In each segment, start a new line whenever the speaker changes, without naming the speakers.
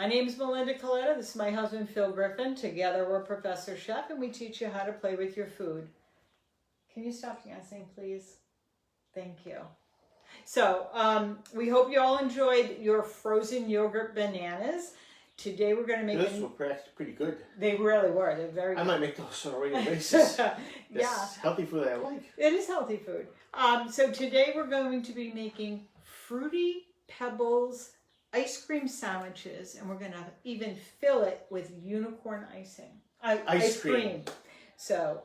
My name is Melinda Coletta. This is my husband, Phil Griffin. Together we're Professor Chef, and we teach you how to play with your food. Can you stop dancing, please? Thank you. So, we hope you all enjoyed your frozen yogurt bananas. Today we're going to make...
Those were pretty good.
They really were. They're very good.
I might make those on a regular basis.
Yeah.
Healthy food I like.
It is healthy food. So today we're going to be making Fruity Pebbles ice cream sandwiches, and we're going to even fill it with unicorn icing. Ice cream. So,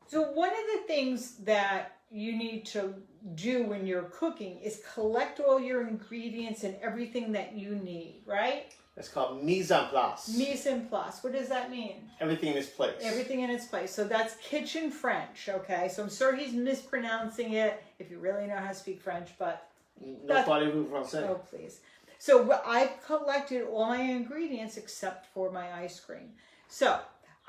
so one of the things that you need to do when you're cooking is collect all your ingredients and everything that you need, right?
That's called mise en place.
Mise en place. What does that mean?
Everything in its place.
Everything in its place. So that's kitchen French, okay? So I'm sure he's mispronouncing it if you really know how to speak French, but...
No parlez-vous français.
Oh, please. So I've collected all my ingredients except for my ice cream. So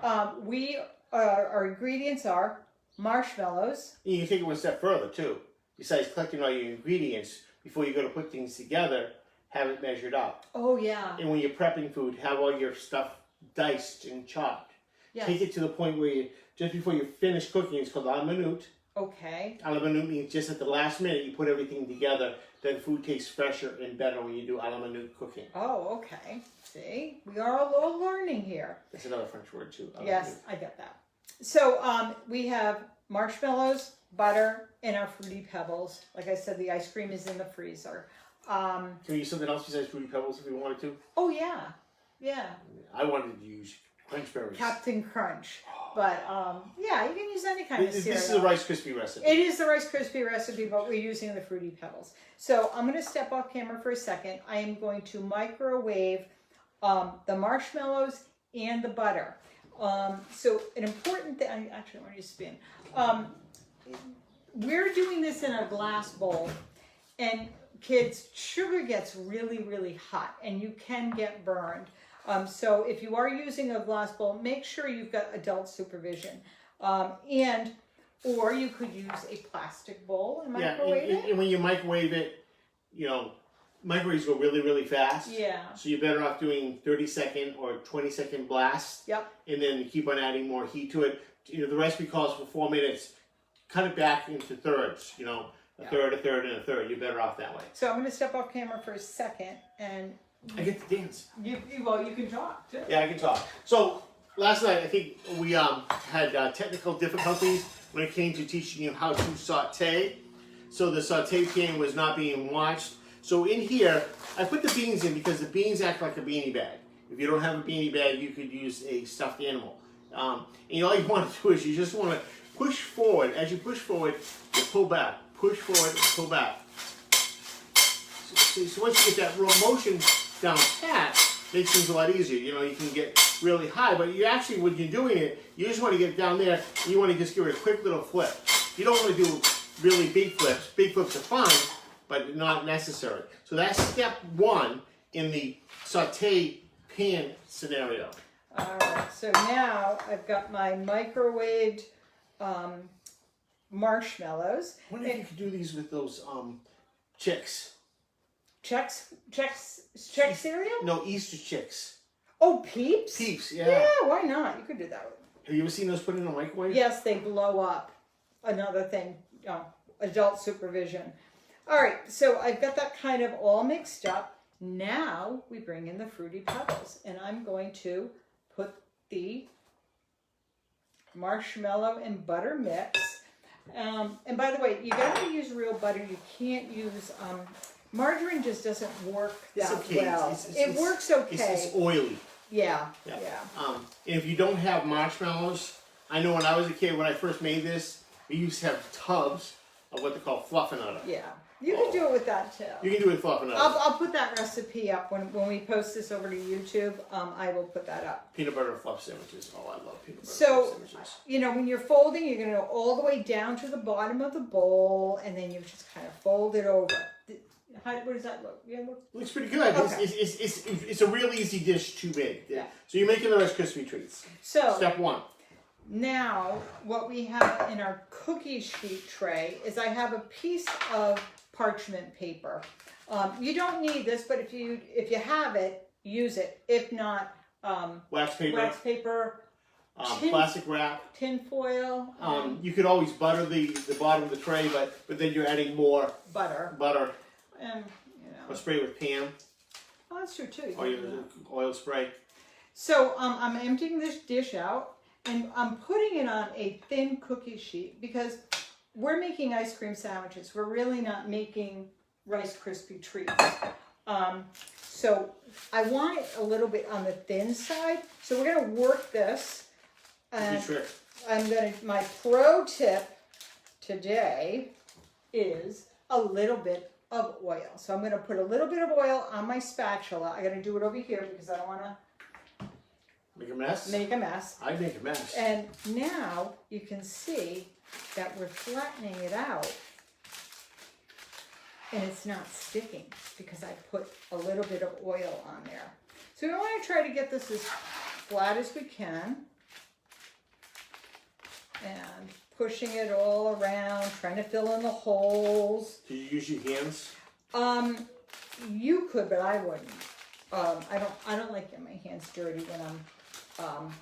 our ingredients are marshmallows.
You can take it one step further, too. Besides collecting all your ingredients, before you go to put things together, have it measured out.
Oh, yeah.
And when you're prepping food, have all your stuff diced and chopped. Yes. Take it to the point where you, just before you finish cooking, it's called a la minute.
Okay.
A la minute means just at the last minute you put everything together, then food tastes fresher and better when you do a la minute cooking.
Oh, okay. See, we are all learning here.
That's another French word too.
Yes, I get that. So we have marshmallows, butter, and our Fruity Pebbles. Like I said, the ice cream is in the freezer.
Can we use something else besides Fruity Pebbles if we wanted to?
Oh, yeah. Yeah.
I wanted to use Crunch Berries.
Captain Crunch. But, yeah, you can use any kind of cereal.
This is a Rice Krispie recipe.
It is the Rice Krispie recipe, but we're using the Fruity Pebbles. So I'm going to step off camera for a second. I am going to microwave the marshmallows and the butter. So an important thing, actually I want to spin. We're doing this in a glass bowl, and kids, sugar gets really, really hot, and you can get burned. So if you are using a glass bowl, make sure you've got adult supervision. Or you could use a plastic bowl and microwave it.
And when you microwave it, you know, microwaves go really, really fast.
Yeah.
So you're better off doing 30-second or 20-second blasts.
Yep.
And then you keep on adding more heat to it. You know, the recipe calls for 4 minutes. Cut it back into thirds, you know, a third, a third, and a third. You're better off that way.
So I'm going to step off camera for a second, and
I get to dance.
Well, you can talk too.
Yeah, I can talk. So last night, I think we had technical difficulties when it came to teaching you how to saute. So the saute pan was not being watched. So in here, I put the beans in because the beans act like a beanie bag. If you don't have a beanie bag, you could use a stuffed animal. And all you want to do is you just want to push forward. As you push forward, you pull back. Push forward and pull back. So once you get that raw motion down pat, it makes things a lot easier. You know, you can get really high, but you actually, when you're doing it, you just want to get down there, and you want to just give it a quick little flip. You don't want to do really big flips. Big flips are fine, but not necessary. So that's step one in the saute pan scenario.
All right, so now I've got my microwaved marshmallows.
I wonder if you could do these with those chicks.
Chex cereal?
No, Easter chicks.
Oh, Peeps?
Peeps, yeah.
Yeah, why not? You could do that.
Have you ever seen those put in a microwave?
Yes, they blow up. Another thing, adult supervision. All right, so I've got that kind of all mixed up. Now we bring in the Fruity Pebbles, and I'm going to put the marshmallow and butter mix. And by the way, you got to use real butter. You can't use margarine. Just doesn't work that well. It works okay.
It's oily.
Yeah.
And if you don't have marshmallows, I know when I was a kid, when I first made this, we used to have tubs of what they call fluffernutter.
Yeah. You can do it with that too.
You can do it with fluffernutter.
I'll put that recipe up when we post this over to YouTube. I will put that up.
Peanut butter fluff sandwiches. Oh, I love peanut butter
fluff
sandwiches.
You know, when you're folding, you're going to go all the way down to the bottom of the bowl, and then you just kind of fold it over. What does that look? Yeah,
looks pretty good. Okay. It's a real easy dish to make.
Yeah.
So you're making the Rice Krispie treats.
So
step one.
Now, what we have in our cookie sheet tray is I have a piece of parchment paper. You don't need this, but if you have it, use it. If not,
wax paper, plastic wrap,
tin foil.
You could always butter the bottom of the tray, but then you're adding more
butter.
And or spray with Pam.
Oh, that's true too.
Or oil spray.
So I'm emptying this dish out, and I'm putting it on a thin cookie sheet because we're making ice cream sandwiches. We're really not making Rice Krispie treats. So I want it a little bit on the thin side. So we're gonna work this. And my pro tip today is a little bit of oil. So I'm gonna put a little bit of oil on my spatula. I'm gonna do it over here because I don't wanna
make a mess.
I'd
make a mess.
And now you can see that we're flattening it out. And it's not sticking because I put a little bit of oil on there. So we want to try to get this as flat as we can. And pushing it all around, trying to fill in the holes.
Do you use your hands?
You could, but I wouldn't. I don't like getting my hands dirty when I'm,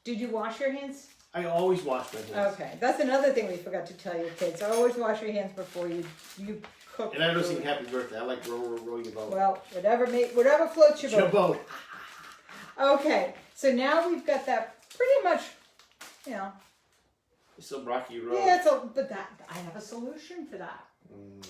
did you wash your hands?
I always wash my hands.
Okay, that's another thing we forgot to tell you, kids. Always wash your hands before you cook.
And I don't sing happy birthday. I like roll your boat.
Well, whatever floats your boat.
Your boat.
Okay, so now we've got that pretty much,
It's a rocky road.
Yeah, but I have a solution for that.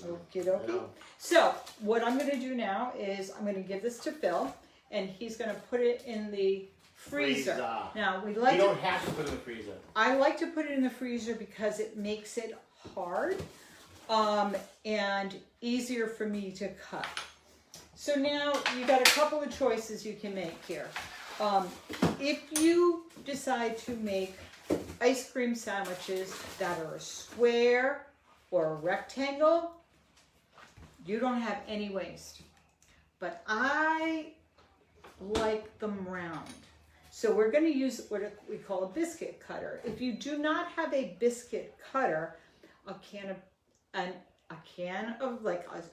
Okie dokie. So what I'm going to do now is I'm going to give this to Phil, and he's going to put it in the freezer. Now you
don't have to put it in the freezer.
I like to put it in the freezer because it makes it hard and easier for me to cut. So now you got a couple of choices you can make here. If you decide to make ice cream sandwiches that are a square or a rectangle, you don't have any waste. But I like them round. So we're going to use what we call a biscuit cutter. If you do not have a biscuit cutter, a can of like a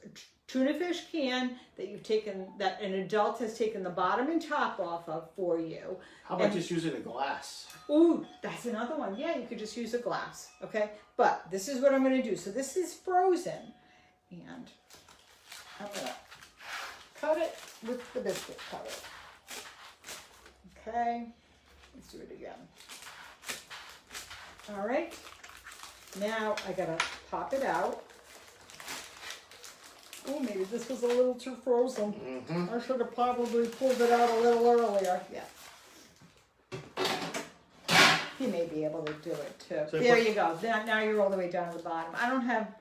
tuna fish can that an adult has taken the bottom and top off of for you.
How about just using a glass?
Ooh, that's another one. Yeah, you could just use a glass, okay? But this is what I'm going to do. So this is frozen, and I'm going to cut it with the biscuit cutter. Okay, let's do it again. All right, now I gotta pop it out. Oh, maybe this was a little too frozen. I should have probably pulled it out a little earlier. Yeah. You may be able to do it too. So there you go. Now you're all the way down to the bottom. I don't have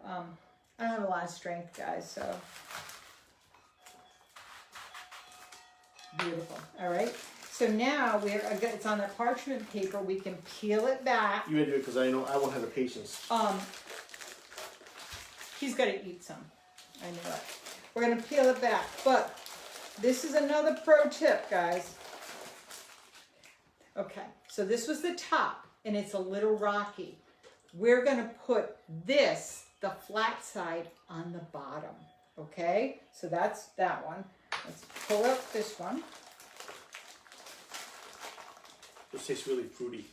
a lot of strength, guys. So beautiful. All right. So now it's on the parchment paper. We can peel it back.
You gotta do it because I know I won't have the patience.
He's got to eat some. I know it. We're gonna peel it back, but this is another pro tip, guys. Okay, so this was the top, and it's a little rocky. We're gonna put this, the flat side, on the bottom. Okay, so that's that one. Let's pull up this one.
This tastes really fruity.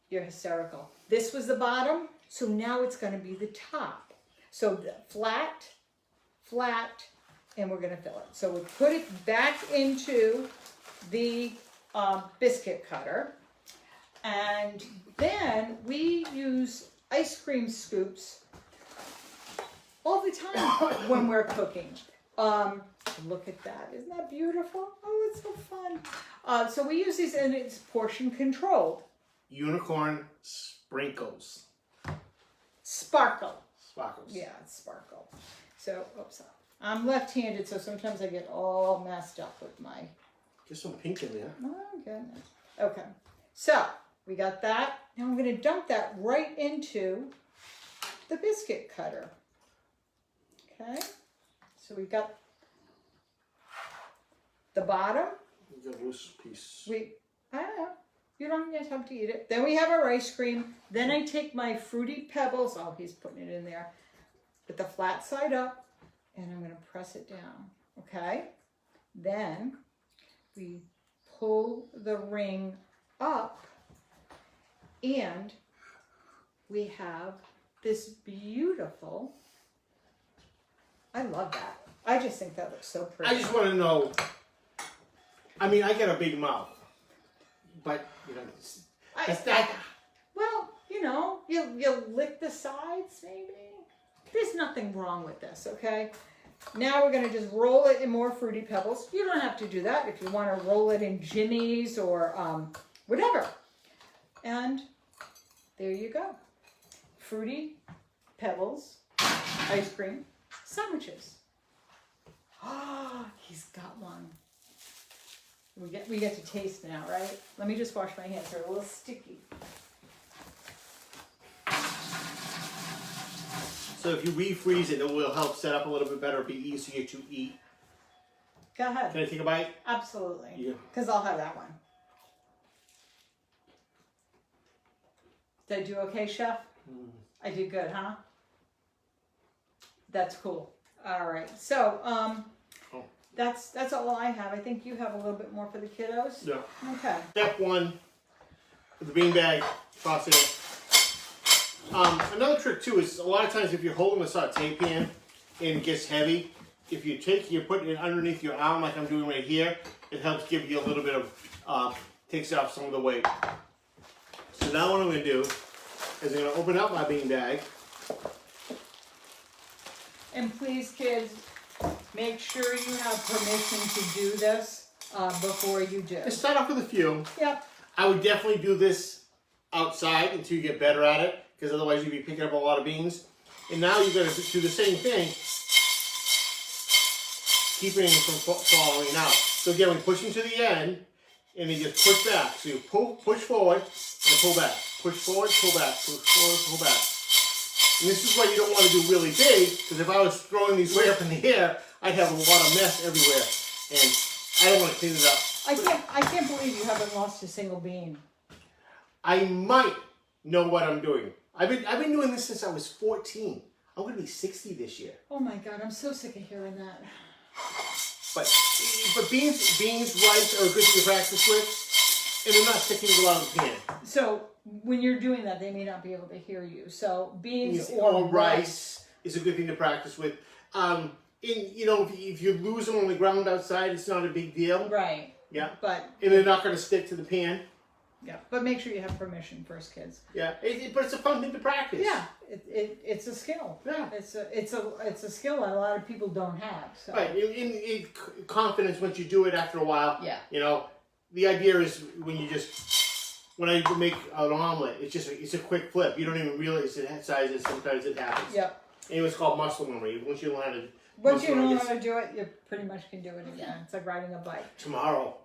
You're hysterical. This was the bottom, so now it's going to be the top. So the flat, and we're going to fill it. So we put it back into the biscuit cutter, and then we use ice cream scoops all the time when we're cooking. Look at that. Isn't that beautiful? Oh, it's so fun. So we use these, and it's portion controlled.
Unicorn sprinkles.
Sparkles.
Yeah,
it's sparkle. So, oops. I'm left-handed, so sometimes I get all messed up with my...
Get some pink in there.
Oh, goodness. Okay. So, we got that. Now I'm going to dump that right into the biscuit cutter. Okay. So we got the bottom.
The loose piece.
I don't know. You don't have to eat it. Then we have our ice cream. Then I take my Fruity Pebbles. Oh, he's putting it in there. With the flat side up. And I'm going to press it down. Okay? Then we pull the ring up and we have this beautiful, I love that. I just think that looks so pretty.
I just want to know, I mean, I got a big mouth, but, you know, it's not.
Well, you know, you lick the sides maybe. There's nothing wrong with this, okay? Now we're going to just roll it in more Fruity Pebbles. You don't have to do that if you want to roll it in Jimmy's or whatever. And there you go. Fruity Pebbles ice cream sandwiches. Ah, he's got one. We get to taste now, right? Let me just wash my hands. They're a little sticky.
So if you refreeze it, it will help set up a little bit better, be easier to eat.
Go ahead.
Can I take a bite?
Absolutely.
Yeah.
Because I'll have that one. Did I do okay, Chef? I did good, huh? That's cool. All right. So, that's all I have. I think you have a little bit more for the kiddos.
Yeah.
Okay.
Step one, with the beanbag, toss it in. Another trick too is a lot of times if you're holding a saute pan and it gets heavy, if you're putting it underneath your arm like I'm doing right here, it helps give you a little bit of, takes off some of the weight. So now what I'm going to do is I'm going to open up my beanbag.
And please, kids, make sure you have permission to do this before you do.
Let's start off with a few.
Yep.
I would definitely do this outside until you get better at it, because otherwise you'd be picking up a lot of beans. And now you're going to do the same thing, keeping it from falling out. So again, we push into the end, and then just push back. So you push forward, and pull back. Push forward, pull back. Push forward, pull back. And this is what you don't want to do really big, because if I was throwing these way up in the air, I'd have a lot of mess everywhere. And I don't want to clean it up.
I can't believe you haven't lost a single bean.
I might know what I'm doing. I've been doing this since I was 14. I'm going to be 60 this year.
Oh my God, I'm so sick of hearing that.
But beans, rice are a good thing to practice with, and they're not sticking to the bottom of the pan.
So when you're doing that, they may not be able to hear you. So beans
or rice is a good thing to practice with. If you lose them on the ground outside, it's not a big deal.
Right.
Yeah.
But
and they're not going to stick to the pan.
Yeah, but make sure you have permission first, kids.
Yeah, but it's a fun thing to practice.
Yeah, it's a skill.
Yeah,
it's a skill that a lot of people don't have. So.
Right, in confidence once you do it after a while.
Yeah.
You know, the idea is when I make an omelet, it's a quick flip. You don't even realize it sizes. Sometimes it happens.
Yep.
Anyway, it's called muscle memory. Once you learn how to.
Once you know how to do it, you pretty much can do it again. It's like riding a bike.
Tomorrow,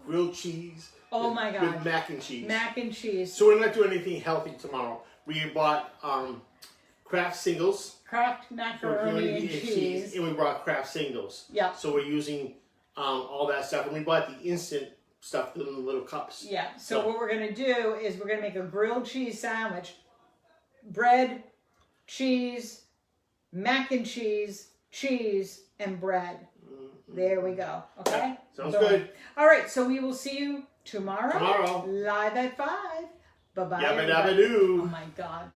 grilled cheese.
Oh my God.
With mac and cheese.
Mac and cheese.
So we're not doing anything healthy tomorrow. We bought Kraft singles.
Kraft macaroni and cheese.
And we bought Kraft singles.
Yeah.
So we're using all that stuff. And we bought the instant stuff in the little cups.
Yeah. So what we're going to do is we're going to make a grilled cheese sandwich. Bread, cheese, mac and cheese, and bread. There we go. Okay?
Sounds good.
All right. So we will see you tomorrow.
Tomorrow.
Live at 5. Bye-bye.
Yabba dabba doo.
Oh my God.